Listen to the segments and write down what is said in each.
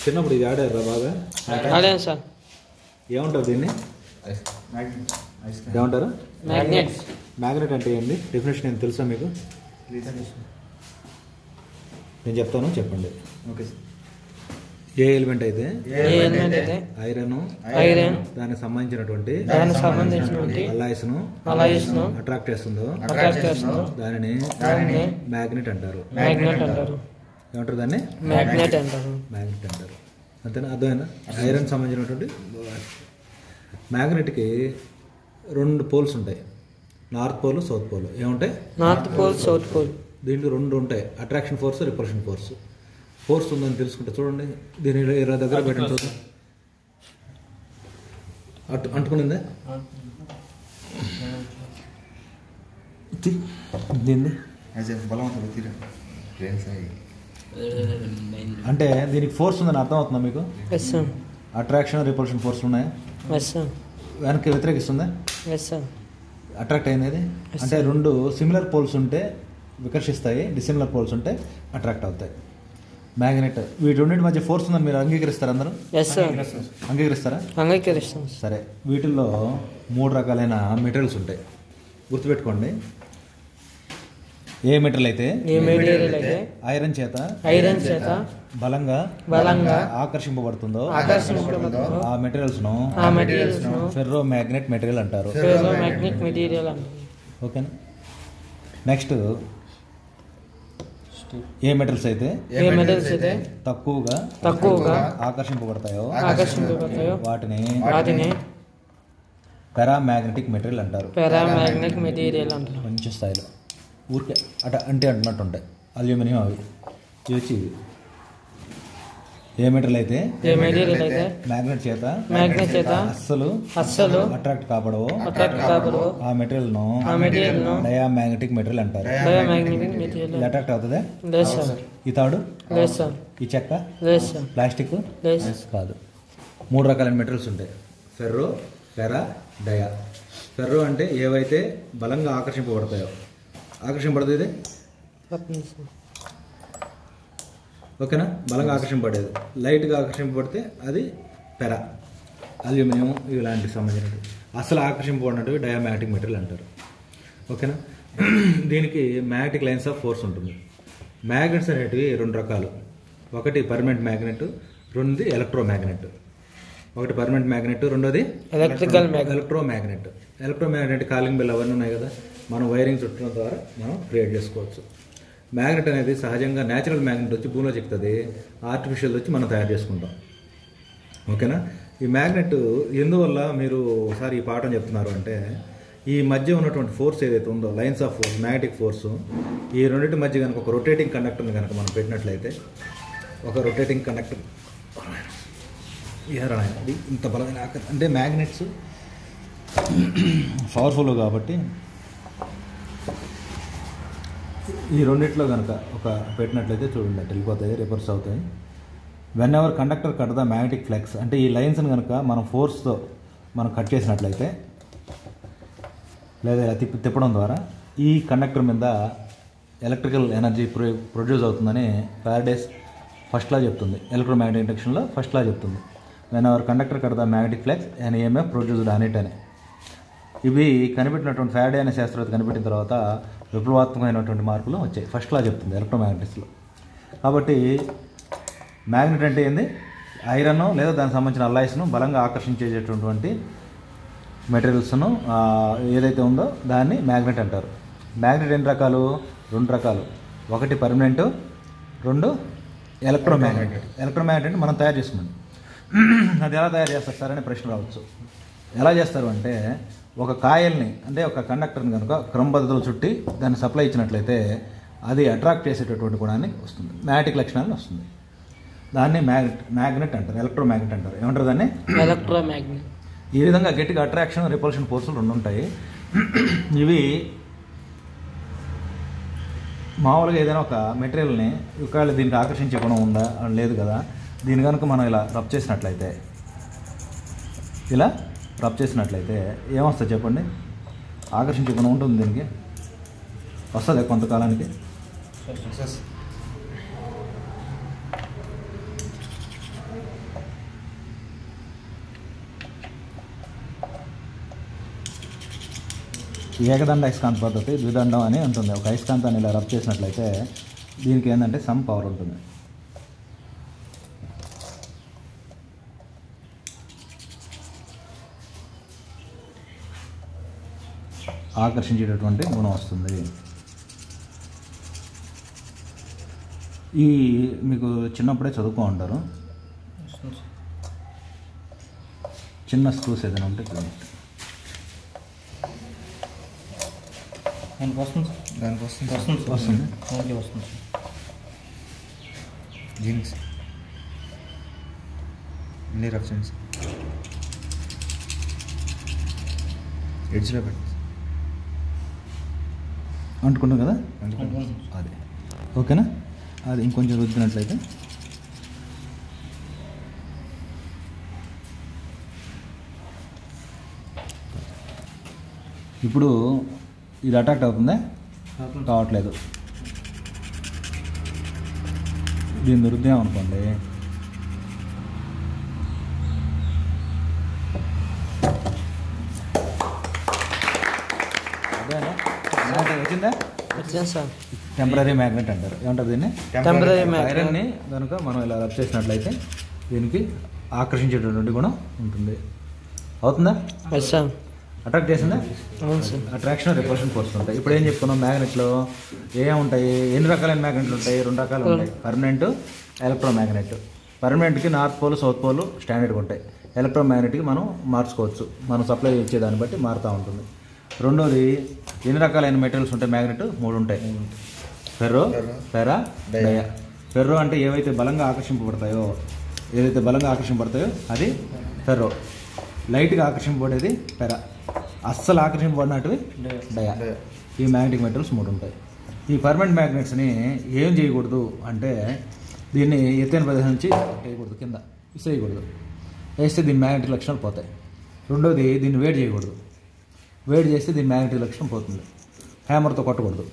చిన్నప్పుడు ఇది ఆడారా బాగా? ఆడాను సార్. ఏమంటారు దీన్ని? ఏమంటారు? మ్యాగ్నెట్. మ్యాగ్నెట్ అంటే ఏంటి? డెఫినేషన్ ఏం తెలుసా మీకు? నేను చెప్తాను, చెప్పండి. ఓకే. ఏ ఎలిమెంట్ అయితే ఐరన్ దానికి సంబంధించినటువంటి అలాయిస్ను అట్రాక్ట్ చేస్తుందో దానిని మ్యాగ్నెట్ అంటారు. ఏమంటారు దాన్ని? మ్యాగ్నెట్ అంటారు. మ్యాగ్నెట్ అంటారు. అంతేనా? అర్థమైనా? ఐరన్ సంబంధించినటువంటి మ్యాగ్నెట్కి 2 పోల్స్ ఉంటాయి, నార్త్ పోల్, సౌత్ పోల్. ఏముంటాయి? North pole, south pole. దీంట్లో 2 ఉంటాయి, attraction force, repulsion force. Force ఉందని తెలుసుకుంటే చూడండి, దీని ఇలా దగ్గర పెట్టండి చూద్దాం. అంటుకునిందే దీన్ని అంటే దీనికి ఫోర్స్ ఉందని అర్థం అవుతుందా మీకు? అట్రాక్షన్, రిపల్షన్ ఫోర్స్ ఉన్నాయా? వెనక్కి వ్యతిరేకిస్తుందా? అట్రాక్ట్ అయినది అంటే 2 సిమిలర్ పోల్స్ ఉంటే వికర్షిస్తాయి, డిసిమిలర్ పోల్స్ ఉంటే అట్రాక్ట్ అవుతాయి. మ్యాగ్నెట్ వీటి రెండింటి మధ్య ఫోర్స్ ఉందని మీరు అంగీకరిస్తారా? అందరూ అంగీకరిస్తారా? అంగీకరిస్తాం. సరే, వీటిల్లో 3 రకాలైన మెటీరియల్స్ ఉంటాయి, గుర్తుపెట్టుకోండి. ఏ మెటీరియల్ అయితే ఐరన్ చేత బలంగా ఆకర్షింపబడుతుందో ఆ మెటీరియల్స్ ను ఫెర్రో మ్యాగ్నెట్ మెటీరియల్ అంటారు. ఓకేనా? నెక్స్ట్, ఏ మెటీరియల్స్ అయితే తక్కువగా ఆకర్షింపబడతాయో వాటిని పారామాగ్నెటిక్ మెటీరియల్ అంటారు. మంచి స్థాయిలో ఊరికే అంటే అంటున్నట్టు ఉంటాయి. అల్యూమినియం అవి వచ్చి ఏ మెటీరియల్ అయితే మ్యాగ్నెట్ చేత అస్సలు అట్రాక్ట్ కాబడవో ఆ మెటీరియల్ ను డయామాగ్నెటిక్ మెటీరియల్ అంటారు. అట్రాక్ట్ అవుతుంది. ఈ తాడు, ఈ చెక్క, ప్లాస్టిక్ కాదు. 3 రకాలైన మెటీరియల్స్ ఉంటాయి, ఫెర్రో, పారా, డయా. ఫెర్రో అంటే ఏవైతే బలంగా ఆకర్షింపబడుతుంది. ఓకేనా? బలంగా ఆకర్షింపబడేది. లైట్గా ఆకర్షింపబడితే అది పెరా, అల్యూమినియం ఇలాంటివి సంబంధించినవి. అసలు ఆకర్షింపబడినవి డయామాగ్నెటిక్ మెటీరియల్ అంటారు. ఓకేనా? దీనికి మ్యాగ్నెటిక్ లైన్స్ ఆఫ్ ఫోర్స్ ఉంటుంది. మ్యాగ్నెట్స్ అనేటివి 2 రకాలు. ఒకటి పర్మనెంట్ మ్యాగ్నెట్, రెండోది ఎలక్ట్రోమ్యాగ్నెట్. ఒకటి పర్మనెంట్ మ్యాగ్నెట్, రెండోది ఎలక్ట్రోమ్యాగ్నెట్. ఎలక్ట్రోమ్యాగ్నెట్ కాలింగ్ బెల్ అవన్నీ ఉన్నాయి కదా, మనం వైరింగ్ చుట్టడం ద్వారా మనం క్రియేట్ చేసుకోవచ్చు. మ్యాగ్నెట్ అనేది సహజంగా న్యాచురల్ మ్యాగ్నెట్ వచ్చి భూమిలో చిక్కుతుంది, ఆర్టిఫిషియల్ వచ్చి మనం తయారు చేసుకుంటాం. ఓకేనా? ఈ మ్యాగ్నెట్ ఎందువల్ల మీరు ఒకసారి ఈ పాఠం చెప్తున్నారు అంటే, ఈ మధ్య ఉన్నటువంటి ఫోర్స్ ఏదైతే ఉందో, lines of force, magnetic force, ఈ రెండింటి మధ్య కనుక ఒక రొటేటింగ్ కండక్టర్ని కనుక మనం పెట్టినట్లయితే, ఒక రొటేటింగ్ కండక్టర్ అది ఇంత బలమైన అంటే మ్యాగ్నెట్స్ పవర్ఫుల్ కాబట్టి ఈ రెండిట్లో కనుక ఒక పెట్టినట్లయితే చూడండి అటు వెళ్ళిపోతాయి, రివర్స్ అవుతాయి. When ever conductor cut the magnetic flex అంటే ఈ లైన్స్ని కనుక మనం ఫోర్స్తో మనం కట్ చేసినట్లయితే లేదా ఇలా తిప్పడం ద్వారా ఈ కండక్టర్ మీద ఎలక్ట్రికల్ ఎనర్జీ ప్రొడ్యూస్ అవుతుందని ఫారడేస్ ఫస్ట్ లా చెప్తుంది. ఎలక్ట్రోమాగ్నెటిక్ ఇండక్షన్లో ఫస్ట్ లా చెప్తుంది. When our conductor cut the magnetic flex and EMF produced on it అని. ఇవి కనిపెట్టినటువంటి ఫారడే అనే శాస్త్రవేత్త కనిపెట్టిన తర్వాత విప్లవాత్మకమైనటువంటి మార్పులు వచ్చాయి. ఫస్ట్ లా చెప్తుంది ఎలక్ట్రోమాగ్నెటిక్స్లో. కాబట్టి మ్యాగ్నెట్ అంటే ఏంది? ఐరన్ లేదా దానికి సంబంధించిన అల్లాయిస్ను బలంగా ఆకర్షించేటటువంటి మెటీరియల్స్ను ఏదైతే ఉందో దాన్ని మ్యాగ్నెట్ అంటారు. మ్యాగ్నెట్ ఎన్ని రకాలు? 2 రకాలు. ఒకటి పర్మనెంట్, 2 ఎలక్ట్రోమాగ్నెట్. ఎలక్ట్రోమాగ్నెట్ అంటే మనం తయారు చేసుకున్నాం. అది ఎలా తయారు చేస్తారు సార్ అనే ప్రశ్న రావచ్చు. ఎలా చేస్తారు అంటే, ఒక కాయల్ని అంటే ఒక కండక్టర్ని కనుక క్రమపద్ధతిలో చుట్టి దాన్ని సప్లై ఇచ్చినట్లయితే అది అట్రాక్ట్ చేసేటటువంటి గుణాన్ని వస్తుంది, మ్యాగ్నెటిక్ లక్షణాన్ని వస్తుంది. దాన్ని మ్యాగ్నెట్ అంటారు, ఎలక్ట్రోమాగ్నెట్ అంటారు. ఏమంటారు దాన్ని? ఎలక్ట్రోమాగ్నెట్. ఈ విధంగా గట్టిగా అట్రాక్షన్, రిపల్షన్ ఫోర్సులు 2 ఉంటాయి. ఇవి మామూలుగా ఏదైనా ఒక మెటీరియల్ని ఒకవేళ దీనికి ఆకర్షించే గుణం ఉందా లేదు కదా, దీని కనుక మనం ఇలా రబ్ చేసినట్లయితే ఏమొస్తుంది చెప్పండి? ఆకర్షించే గుణం ఉంటుంది దీనికి, వస్తుంది కొంతకాలానికి. ఏకదండ అయస్కాంత పద్ధతి, ద్విదండం అని ఉంటుంది. ఒక అయస్కాంతాన్ని ఇలా రబ్ చేసినట్లయితే దీనికి ఏంటంటే సమ్ పవర్ ఉంటుంది. ఆకర్షించేటటువంటి గుణం వస్తుంది. ఈ మీకు చిన్నప్పుడే చదువుకో ఉంటారు. చిన్న స్క్రూస్ ఏదైనా ఉంటే చూడండి. వస్తుంది జీన్స్ అన్ని రఫ్ చేయండి. ఎడ్జ్లో పెట్టి అంటుకుంటాం కదా, అది ఓకేనా. అది ఇంకొంచెం రుద్దినట్లయితే ఇప్పుడు ఇది అటాక్ట్ అవుతుందా? కావట్లేదు. దీన్ని రుద్దామనుకోండి, అదేనా వచ్చిందా? వచ్చింది సార్. టెంపరీ మ్యాగ్నెట్ అంటారు. ఏమంటారు దీన్ని? Temporary magnet. ఐరన్ని కనుక మనం ఇలా రబ్ చేసినట్లయితే దీనికి ఆకర్షించేటటువంటి గుణం ఉంటుంది. అవుతుందా? Yes sir. అట్రాక్ట్ చేసిందా? అవును సార్. అట్రాక్షన్, రిపల్షన్ ఫోర్స్ ఉంటాయి. ఇప్పుడు ఏం చెప్పుకున్నాం, మ్యాగ్నెట్లో ఏముంటాయి? ఎన్ని రకాలైన మ్యాగ్నెట్లు ఉంటాయి? 2 రకాలు ఉంటాయి, పర్మనెంట్, ఎలక్ట్రోమ్యాగ్నెట్. పర్మనెంట్కి నార్త్ పోల్, సౌత్ పోల్ స్టాండర్డ్గా ఉంటాయి. ఎలక్ట్రోమ్యాగ్నెట్కి మనం మార్చుకోవచ్చు, మనం సప్లై ఇచ్చేదాన్ని బట్టి మారుతూ ఉంటుంది. రెండోది, ఎన్ని రకాలైన మెటీరియల్స్ ఉంటాయి? మ్యాగ్నెట్ 3 ఉంటాయి, ఫెర్రో, ఫెరా, డయా. ఫెర్రో అంటే ఏవైతే బలంగా ఆకర్షింపబడతాయో అది ఫెర్రో. లైట్గా ఆకర్షింపబడేది ఫెరా. అస్సలు ఆకర్షింపబడినట్టువి డయా. ఈ మ్యాగ్నెటిక్ మెటీరియల్స్ 3 ఉంటాయి. ఈ పర్మనెంట్ మ్యాగ్నెట్స్ని ఏం చేయకూడదు అంటే దీన్ని ఎత్తైన ప్రదేశం నుంచి వేయకూడదు, కింద విసిరేయకూడదు. వేస్తే దీని మ్యాగ్నెటిక్ లక్షణాలు పోతాయి. రెండోది, దీన్ని వేడి చేయకూడదు. వేడి చేస్తే దీని మ్యాగ్నెటిక్ లక్షణం పోతుంది. హ్యామర్తో కొట్టకూడదు.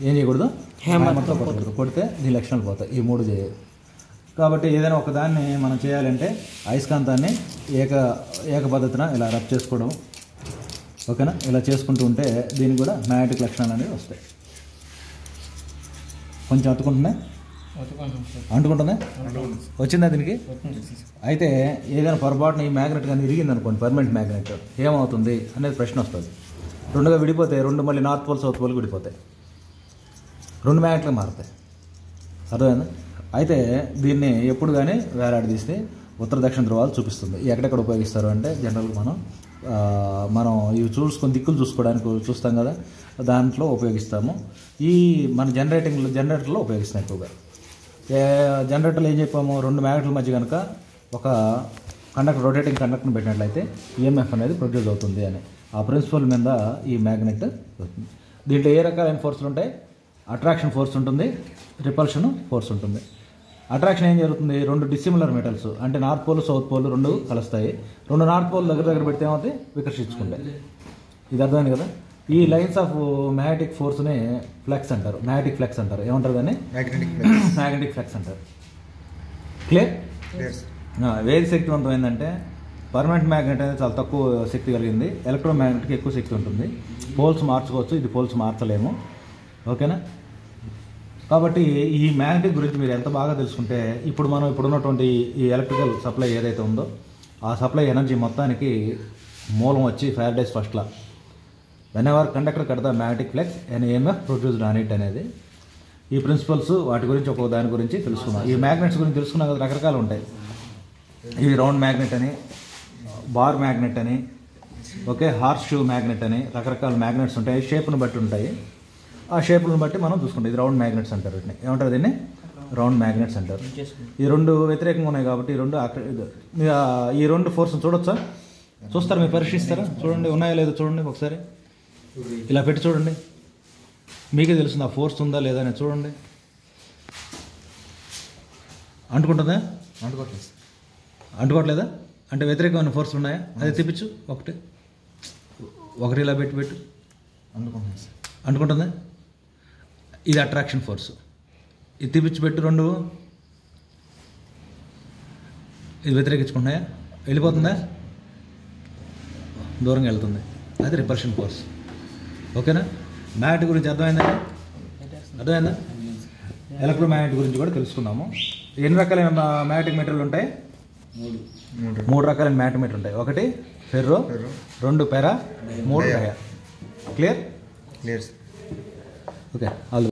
ఏం చేయకూడదు? హ్యామర్తో కొట్టకూడదు. కొడితే దీని లక్షణాలు పోతాయి. ఈ 3 చేయాలి. కాబట్టి ఏదైనా ఒకదాన్ని మనం చేయాలంటే అయస్కాంతాన్ని ఏక పద్ధతిన ఇలా రబ్ చేసుకోవడం, ఓకేనా. ఇలా చేసుకుంటూ ఉంటే దీనికి కూడా మ్యాగ్నెటిక్ లక్షణాలు అనేవి వస్తాయి. కొంచెం అంటుకుంటుందా? వచ్చిందా దీనికి? అయితే ఏదైనా పొరపాటున ఈ మ్యాగ్నెట్ కానీ ఇరిగింది అనుకోండి, పర్మనెంట్ మ్యాగ్నెట్, ఏమవుతుంది అనేది ప్రశ్న వస్తుంది. 2గా విడిపోతాయి, 2 మళ్ళీ నార్త్ పోల్, సౌత్ పోల్ విడిపోతాయి, 2 మ్యాగ్నెట్లు మారుతాయి. అర్థమైందా? అయితే దీన్ని ఎప్పుడు కానీ వేలాడదీస్తే ఉత్తర దక్షిణ ధ్రువాలు చూపిస్తుంది. ఎక్కడెక్కడ ఉపయోగిస్తారు అంటే జనరల్గా మనం ఇవి దిక్కులు చూసుకోవడానికి చూస్తాం కదా, దాంట్లో ఉపయోగిస్తాము. ఈ మన జనరేటర్లో ఉపయోగిస్తాం ఎక్కువగా. జనరేటర్లో ఏం చెప్పాము, 2 మ్యాగ్నెట్ల మధ్య కనుక ఒక రొటేటింగ్ కండక్టర్ని పెట్టినట్లయితే ఈఎంఎఫ్ అనేది ప్రొడ్యూస్ అవుతుంది అని. ఆ ప్రిన్సిపల్ మీద ఈ మ్యాగ్నెట్ అవుతుంది. దీంట్లో ఏ రకాలైన ఫోర్సులు ఉంటాయి? అట్రాక్షన్ ఫోర్స్ ఉంటుంది, రిపల్షన్ ఫోర్స్ ఉంటుంది. అట్రాక్షన్ ఏం జరుగుతుంది? 2 డిసిమిలర్ మెటల్స్ అంటే నార్త్ పోల్, సౌత్ పోల్ 2 కలుస్తాయి. 2 నార్త్ పోల్ దగ్గర పెడితే ఏమవుతాయి? వికర్షించుకుంటాయి. ఇది అర్థమైంది కదా. ఈ లైన్స్ ఆఫ్ మ్యాగ్నెటిక్ ఫోర్స్ని ఫ్లెక్స్ అంటారు, మ్యాగ్నెటిక్ ఫ్లెక్స్ అంటారు. ఏమంటారు దాన్ని? మ్యాగ్నెటిక్ ఫ్లెక్స్ అంటారు. క్లియర్? వేది శక్తివంతమైందంటే పర్మనెంట్ మ్యాగ్నెట్ అనేది చాలా తక్కువ శక్తి కలిగింది, ఎలక్ట్రోమ్యాగ్నెట్కి ఎక్కువ శక్తి ఉంటుంది. పోల్స్ మార్చుకోవచ్చు, ఇది పోల్స్ మార్చలేము, ఓకేనా. కాబట్టి ఈ మ్యాగ్నెటిక్ గురించి మీరు ఎంత బాగా తెలుసుకుంటే ఇప్పుడున్నటువంటి ఈ ఎలక్ట్రికల్ సప్లై ఏదైతే ఉందో ఆ సప్లై ఎనర్జీ మొత్తానికి మూలం వచ్చి Faraday's first law, whenever conductor cut the magnetic flex and EMF produced on it అనేది. ఈ ప్రిన్సిపల్స్ వాటి గురించి ఒక్కొక్క దాని గురించి తెలుసుకున్నాం. ఈ మ్యాగ్నెట్స్ గురించి తెలుసుకున్నాం కదా, రకరకాలు ఉంటాయి. ఇవి రౌండ్ మ్యాగ్నెట్ అని, బార్ మ్యాగ్నెట్ అని, ఓకే, హార్స్ షూ మ్యాగ్నెట్ అని రకరకాల మ్యాగ్నెట్స్ ఉంటాయి. షేప్ను బట్టి ఉంటాయి. ఆ షేప్లను బట్టి మనం చూసుకుంటాం. ఇది రౌండ్ మ్యాగ్నెట్స్ అంటారు. వీటిని ఏమంటారు? దీన్ని రౌండ్ మ్యాగ్నెట్స్ అంటారు. ఈ 2 వ్యతిరేకంగా ఉన్నాయి కాబట్టి ఈ 2 ఫోర్స్ని చూడొచ్చా? చూస్తారు, మీరు పరీక్షిస్తారా? చూడండి, ఉన్నాయో లేదో చూడండి ఒకసారి. ఇలా పెట్టి చూడండి, మీకే తెలుస్తుంది ఆ ఫోర్స్ ఉందా లేదా అని. చూడండి, అంటుకుంటుందా? అంటుకోవట్లేదా? అంటే వ్యతిరేకమైన ఫోర్స్లు ఉన్నాయా? అది తిప్పించు, ఒకటి ఇలా పెట్టు. అంటుకుంటుందా? ఇది అట్రాక్షన్ ఫోర్స్. ఇది తిప్పించి పెట్టు 2. ఇది వ్యతిరేకించుకుంటున్నాయా? వెళ్ళిపోతుందా? దూరంగా వెళ్తుంది. అది రిపల్షన్ ఫోర్స్. ఓకేనా? మ్యాగ్నెట్ గురించి అర్థమైందా? ఎలక్ట్రోమ్యాగ్నెట్ గురించి కూడా తెలుసుకున్నాము. ఎన్ని రకాలైన మ్యాగ్నెటిక్ మెటీరియల్ ఉంటాయి? మూడు రకాలైన మ్యాగ్నెటిక్ మెటీరియల్ ఉంటాయి. ఒకటి ఫెర్రో, 2 పెరా, 3 డయా. క్లియర్? క్లియర్. ఓకే. ఆల్